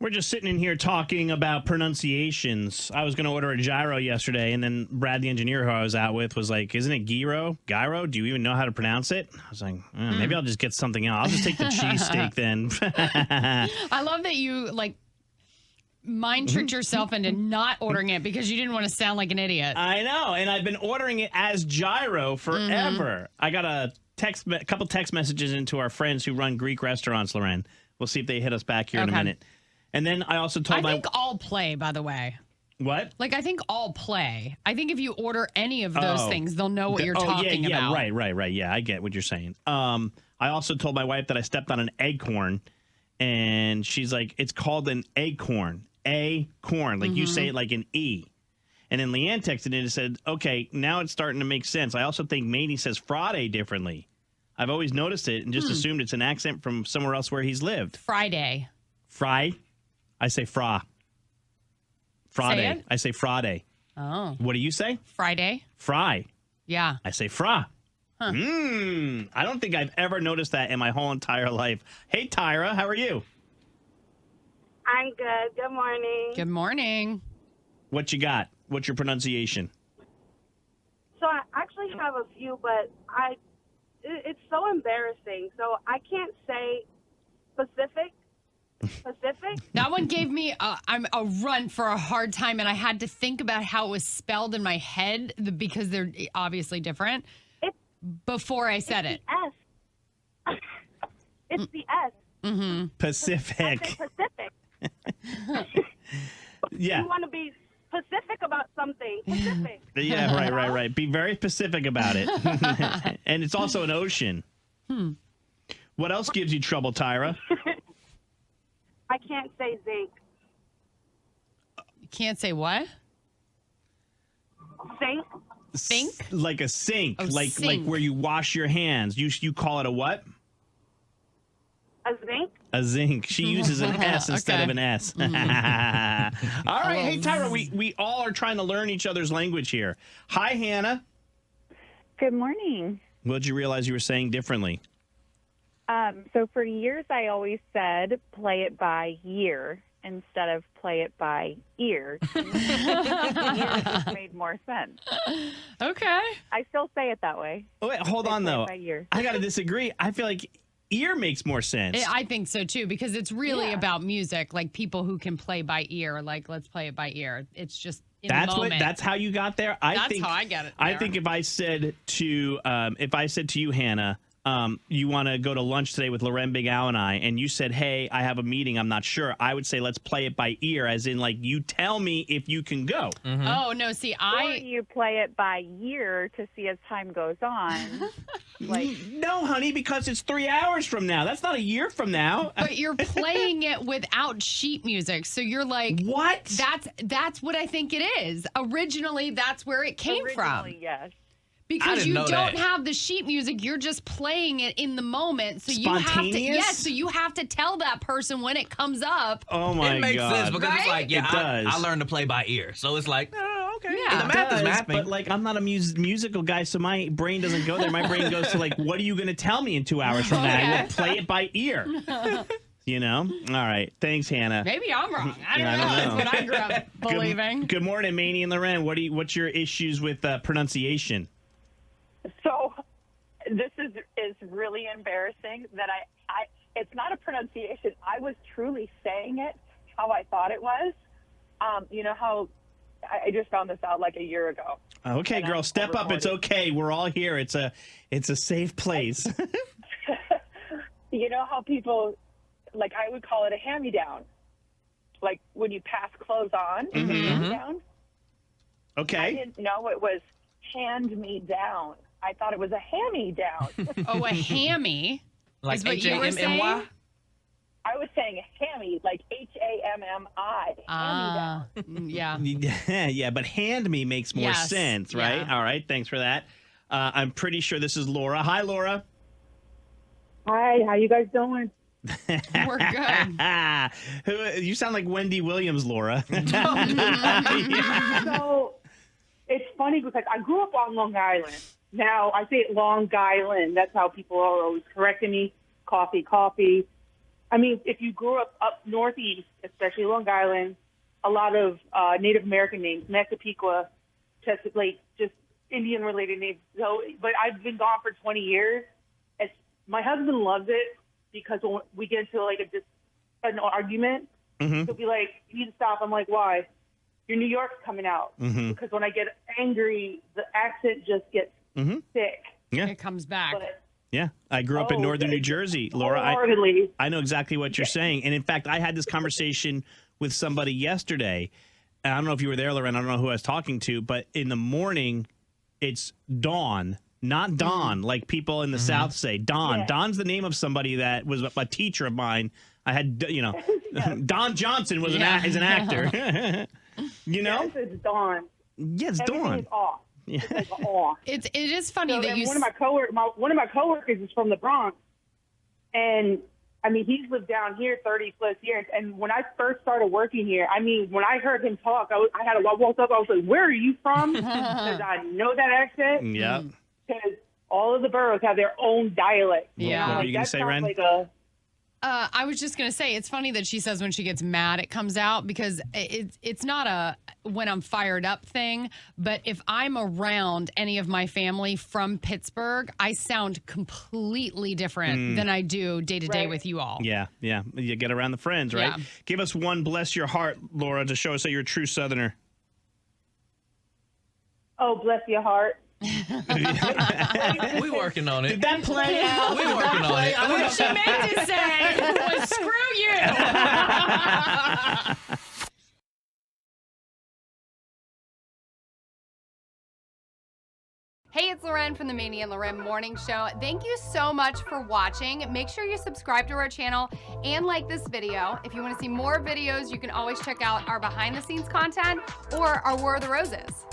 We're just sitting in here talking about pronunciations. I was going to order a gyro yesterday, and then Brad, the engineer who I was out with, was like, isn't it gyro? Gyro? Do you even know how to pronounce it? I was like, maybe I'll just get something else. I'll just take the cheesesteak then. I love that you, mind tricked yourself into not ordering it because you didn't want to sound like an idiot. I know, and I've been ordering it as gyro forever. I got a couple text messages into our friends who run Greek restaurants, Loren. We'll see if they hit us back here in a minute. And then I also told I think all play, by the way. What? I think all play. I think if you order any of those things, they'll know what you're talking about. Right. Yeah, I get what you're saying. I also told my wife that I stepped on an acorn, and she's like, it's called an acorn. Acorn. You say it like an E. And then Leanne texted in and said, okay, now it's starting to make sense. I also think Maney says Friday differently. I've always noticed it and just assumed it's an accent from somewhere else where he's lived. Friday. Fry? I say fra. Friday. I say Friday. Oh. What do you say? Friday. Fry. Yeah. I say fra. Huh. I don't think I've ever noticed that in my whole entire life. Hey, Tyra, how are you? I'm good. Good morning. Good morning. What you got? What's your pronunciation? So I actually have a few, but it's so embarrassing. So I can't say Pacific. That one gave me a run for a hard time, and I had to think about how it was spelled in my head because they're obviously different before I said it. S. It's the S. Mm-hmm. Pacific. Pacific. Yeah. You want to be specific about something. Pacific. Yeah, right. Be very specific about it. And it's also an ocean. What else gives you trouble, Tyra? I can't say zinc. You can't say what? Sink. Sink? Like a sink. Oh, like sink. where you wash your hands. You call it a what? A zinc. A zinc. She uses an S instead of an S. All right. Hey, Tyra, we all are trying to learn each other's language here. Hi, Hannah. Good morning. What did you realize you were saying differently? So for years, I always said play it by year instead of play it by ear. Year just made more sense. Okay. I still say it that way. Oh, wait, hold on, though. By ear. I got to disagree. I feel like ear makes more sense. I think so, too, because it's really about music, people who can play by ear, let's play it by ear. It's just in the moment. That's how you got there? That's how I get it there. I think if I said to you, Hannah, you want to go to lunch today with Loren, Big Al, and I, and you said, hey, I have a meeting, I'm not sure, I would say let's play it by ear, as in, you tell me if you can go. Mm-hmm. Oh, no, see, Or you play it by year to see as time goes on. No, honey, because it's 3 hours from now. That's not a year from now. But you're playing it without sheet music, so you're like, what? That's what I think it is. Originally, that's where it came from. Yes. Because you don't have the sheet music, you're just playing it in the moment. So you have to, so you have to tell that person when it comes up. Oh my God. It makes sense because it's it does. I learned to play by ear. So it's like, okay. Yeah. The math is math. But I'm not a musical guy, so my brain doesn't go there. My brain goes to what are you going to tell me in 2 hours from now? I will play it by ear. You know? All right. Thanks, Hannah. Maybe I'm wrong. I don't know. That's what I grew up believing. Good morning, Maney and Loren. What's your issues with pronunciation? So this is really embarrassing that it's not a pronunciation. I was truly saying it how I thought it was. You know how I just found this out a year ago. Okay, girl, step up. It's okay. We're all here. It's a safe place. You know how people, I would call it a hand-me-down. When you pass clothes on, hand-me-down. Okay. I didn't know it was hand-me-down. I thought it was a hammy-down. Oh, a hammy? Like is what you were saying? Hammy? I was saying hammy, like Hammi. Yeah. Yeah, but hand me makes more sense, right? Yeah. All right, thanks for that. I'm pretty sure this is Laura. Hi, Laura. Hi, how you guys doing? We're good. You sound like Wendy Williams, Laura. So it's funny because I grew up on Long Island. Now I say it Long Island. That's how people are always correcting me. Coffee. I mean, if you grew up northeast, especially Long Island, a lot of Native American names, Massapequa, Chesapeake, just Indian-related names. So, but I've been gone for 20 years. My husband loves it because when we get into like an argument, he'll be like, "You need to stop." I'm like, "Why?" "Your New York's coming out." Because when I get angry, the accent just gets thick. Yeah. It comes back. But, Yeah, I grew up in northern New Jersey, Laura. I know exactly what you're saying. And in fact, I had this conversation with somebody yesterday. And I don't know if you were there, Lorraine. I don't know who I was talking to, but in the morning, it's dawn, not dawn, like people in the South say. Dawn. Yeah. Dawn's the name of somebody that was a teacher of mine. I had, Don Johnson was is an actor. You know? Yes, it's Dawn. Yeah, it's Everything dawn. is off. Yeah. It's like off. It is funny that you. One of my coworkers is from the Bronx, and I mean he's lived down here 30 plus years. And when I first started working here, I mean when I heard him talk, I woke up. I was like, "Where are you from?" Because I know that accent. Yeah. Because all of the boroughs have their own dialect. Yeah. What were you going to say, Ren? I was just going to say, it's funny that she says when she gets mad, it comes out because it's not a when I'm fired up thing. But if I'm around any of my family from Pittsburgh, I sound completely different than I do day to day with you all. Yeah. You get around the friends, right? Yeah. Give us one bless your heart, Laura, to show us that you're a true Southerner. Oh, bless your heart. We working on it. Did that play out? We working on it. What she meant to say was screw you. Hey, it's Loren from the Maney and Loren Morning Show. Thank you so much for watching. Make sure you subscribe to our channel and like this video. If you want to see more videos, you can always check out our behind the scenes content or our War of the Roses.